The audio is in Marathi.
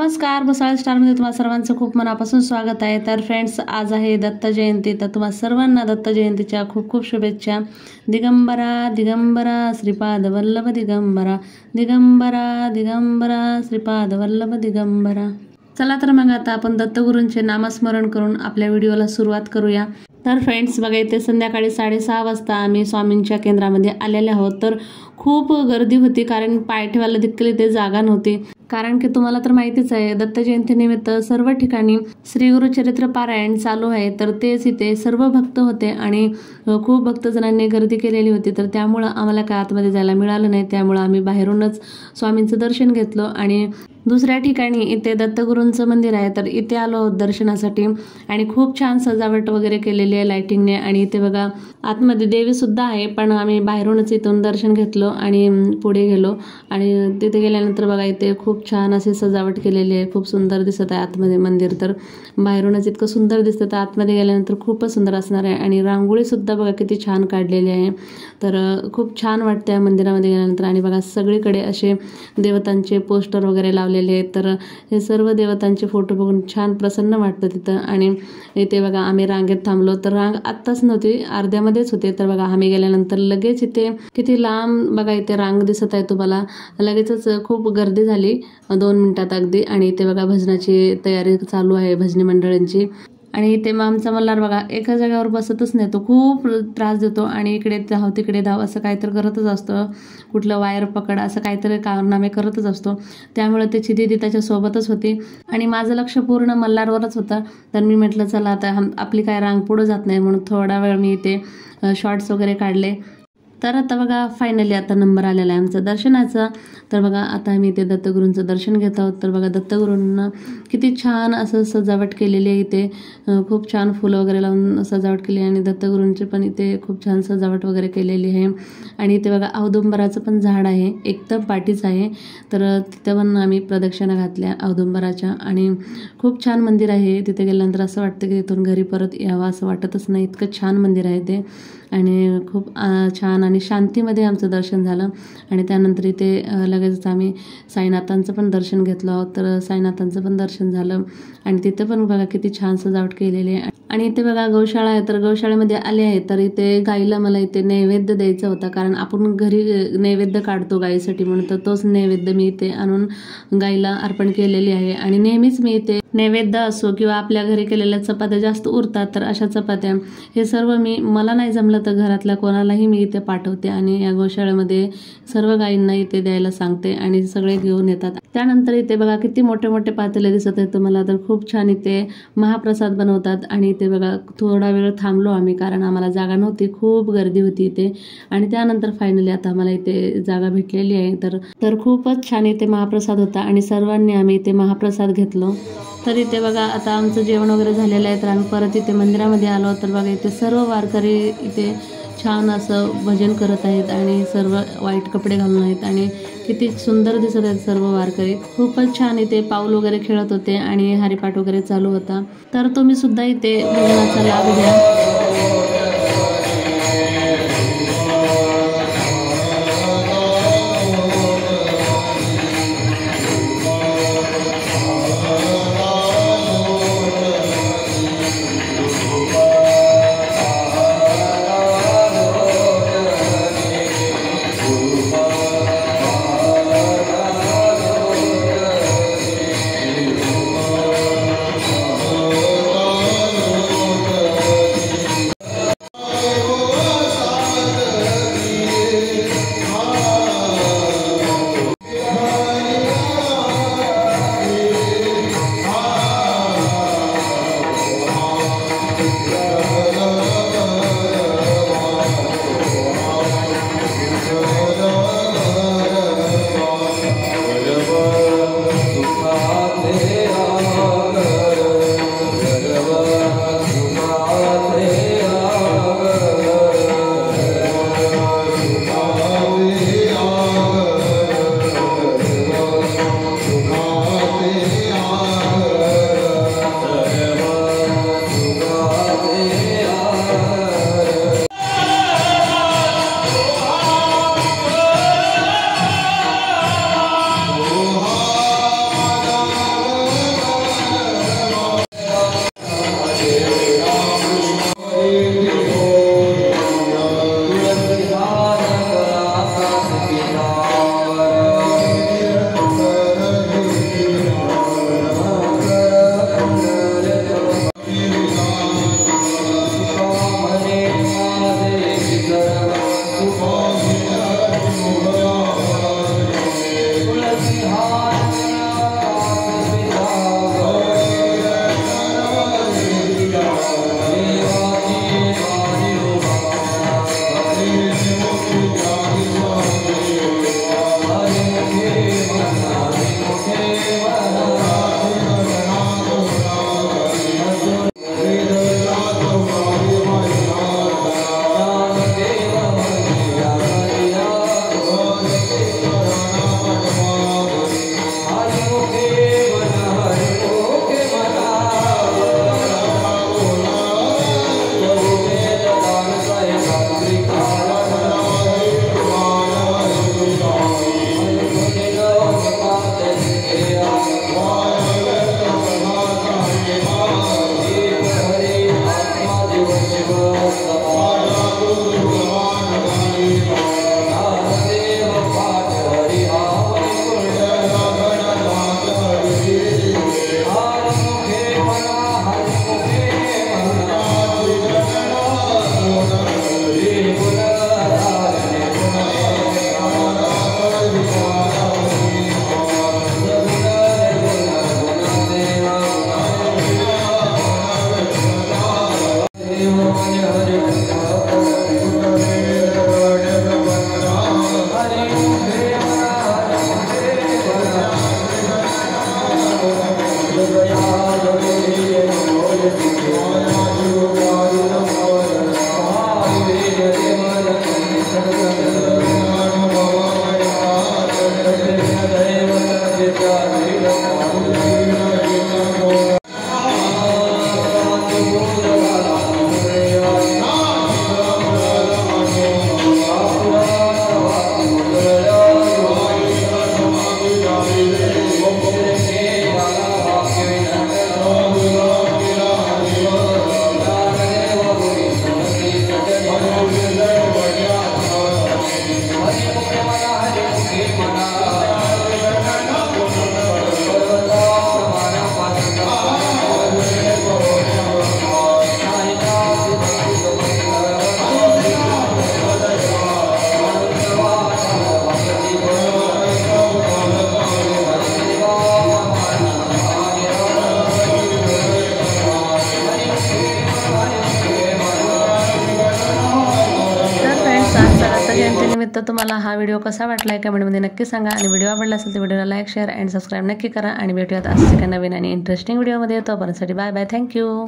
नमस्कार, भुसावळ स्टारमध्ये तुम्हा सर्वांचं खूप मनापासून स्वागत आहे। तर फ्रेंड्स, आज आहे दत्त जयंती। तर तुम्हा सर्वांना दत्त जयंतीच्या खूप खूप शुभेच्छा। दिगंबरा दिगंबरा श्रीपाद वल्लभ दिगंबरा, दिगंबरा दिगंबरा श्रीपाद वल्लभ दिगंबरा। चला तर मग आता आपण दत्तगुरूंचे नामस्मरण करून आपल्या व्हिडिओला सुरुवात करूया। तर फ्रेंड्स, बघा इथे संध्याकाळी 6:30 वाजता आम्ही स्वामींच्या केंद्रामध्ये आलेले आहोत। तर खूप गर्दी होती, कारण पाय ठेवायला देखील इथे जागा नव्हती। कारण की तुम्हाला तर माहितीच आहे, दत्त जयंतीनिमित्त सर्व ठिकाणी श्री गुरुचरित्र पारायण चालू आहे। तर तेच इथे सर्व भक्त होते आणि खूप भक्तजणांनी गर्दी केलेली होती। तर त्यामुळं आम्हाला काय आतमध्ये जायला मिळालं नाही, त्यामुळं आम्ही बाहेरूनच स्वामींचं दर्शन घेतलं। आणि दुसऱ्या ठिकाणी इथे दत्तगुरूंचं मंदिर आहे, तर इथे आलो आहोत दर्शनासाठी। आणि खूप छान सजावट वगैरे केलेली आहे लाइटिंगने। आणि इथे बघा आतमध्ये देवी सुद्धा आहे, पण आम्ही बाहेरूनच इथून दर्शन घेतलं आणि पुढे गेलो। आणि तिथे गेल्यानंतर बघा इथे खूप छान अशी सजावट केलेली आहे, खूप सुंदर दिसत आहे आतमध्ये मंदिर। तर बाहेरूनच इतकं सुंदर दिसतं, तर आतमध्ये गेल्यानंतर खूपच सुंदर असणार आहे। आणि रांगोळी सुद्धा बघा किती छान काढलेली आहे। तर खूप छान वाटते मंदिरामध्ये गेल्यानंतर। आणि बघा सगळीकडे असे देवतांचे पोस्टर वगैरे लावलेले आहेत। तर हे सर्व देवतांचे फोटो बघून छान प्रसन्न वाटतं तिथं। आणि इथे बघा आम्ही रांगेत थांबलो, तर रांग आत्ताच नव्हती, अर्ध्यामध्येच होते। तर बघा आम्ही गेल्यानंतर लगेच इथे किती लांब बघा इथे रांग दिसत आहे तुम्हाला, लगेचच खूप गर्दी झाली 2 मिनिटात अगदी। आणि इथे बघा भजनाची तयारी चालू आहे, भजनी मंडळांची। आणि इथे मग आमचा मल्हार बघा एका जागेवर बसतच नाही, तो खूप त्रास देतो आणि इकडे धाव तिकडे धाव असं काहीतरी करतच असतं, कुठलं वायर पकड असं काहीतरी कारनामे करतच असतो। त्यामुळे त्याची दीदी त्याच्यासोबतच होती आणि माझं लक्ष पूर्ण मल्हारवरच होतं। तर मी म्हटलं चला आता आपली काय रांग पुढं जात नाही, म्हणून थोडा वेळ मी इथे शॉर्ट्स वगैरे काढले। तर आता बघा फायनली आता नंबर आलेला आहे आमचा दर्शनाचा। तर बघा आता आम्ही इथे दत्तगुरूंचं दर्शन घेत आहोत। तर बघा दत्तगुरूंना किती छान असं सजावट केलेली आहे, इथे खूप छान फुलं वगैरे लावून सजावट केली आहे। आणि दत्तगुरूंची पण इथे खूप छान सजावट वगैरे केलेली आहे। आणि इथे बघा औदुंबराचं पण झाड आहे, एकदम पाठीच आहे। तर तिथं पण आम्ही प्रदक्षिणा घातल्या औदुंबराच्या। आणि खूप छान मंदिर आहे, तिथे गेल्यानंतर असं वाटतं की तिथून घरी परत यावं असं वाटतच नाही, इतकं छान मंदिर आहे ते। आणि खूप छान आणि शांतीमध्ये आमचं दर्शन झालं। आणि त्यानंतर इथे लगेचच आम्ही साईनाथांचं पण दर्शन घेतलं आहोत। तर साईनाथांचं पण दर्शन झालं। आणि तिथे पण बघा किती छान सजावट केलेली आहे। आणि इथे बघा गौशाळा आहे, तर गौशाळेमध्ये आले आहे। तर इथे गाईला मला इथे नैवेद्य द्यायचा होता, कारण आपण घरी नैवेद्य काढतो गाईसाठी म्हणून, तर तोच नैवेद्य मी इथे आणून गाईला अर्पण केलेली आहे। आणि नेहमीच मी इथे नैवेद्य असो किंवा आपल्या घरी केलेल्या चपात्या जास्त उरतात, तर अशा चपात्या हे सर्व मला नाही जमलं तर घरातल्या कोणालाही मी इथे पाठवते आणि या गौशाळेमध्ये सर्व गायींना इथे द्यायला सांगते आणि सगळे घेऊन येतात। त्यानंतर इथे बघा किती मोठे मोठे पातेले दिसत आहेत तुम्हाला, तर खूप छान इथे महाप्रसाद बनवतात। आणि इथे बघा थोडा वेळ थांबलो आम्ही, कारण आम्हाला जागा नव्हती, खूप गर्दी होती इथे। आणि त्यानंतर फायनली आता आम्हाला इथे जागा भेटलेली आहे। तर खूपच छान इथे महाप्रसाद होता आणि सर्वांनी आम्ही इथे महाप्रसाद घेतलो। तर इथे बघा आता आमचं जेवण वगैरे झालेलं आहे, तर आम्ही परत इथे मंदिरामध्ये आलो। तर बघा इथे सर्व वारकरी इथे छान असं भजन करत आहेत आणि सर्व वाईट कपडे घालून आहेत आणि किती सुंदर दिसत आहेत सर्व वारकरी। खूपच छान इथे पाऊल वगैरे खेळत होते आणि हरिपाठ वगैरे चालू होता। तर तुम्ही सुद्धा इथे भजनाचा लाभ घ्या। दत्त जयंतीनिमित्त तुम्हाला हा व्हिडिओ कसा वाटला आहे कमेंटमध्ये नक्की सांगा आणि व्हिडिओ आवडला असेल तर व्हिडिओला लाईक शेअर अँड सबस्क्राईब नक्की करा आणि भेटूयात असेच एका नवीन आणि इंटरेस्टिंग व्हिडिओमध्ये. तोपर्यंत बाय बाय. थँक्यू.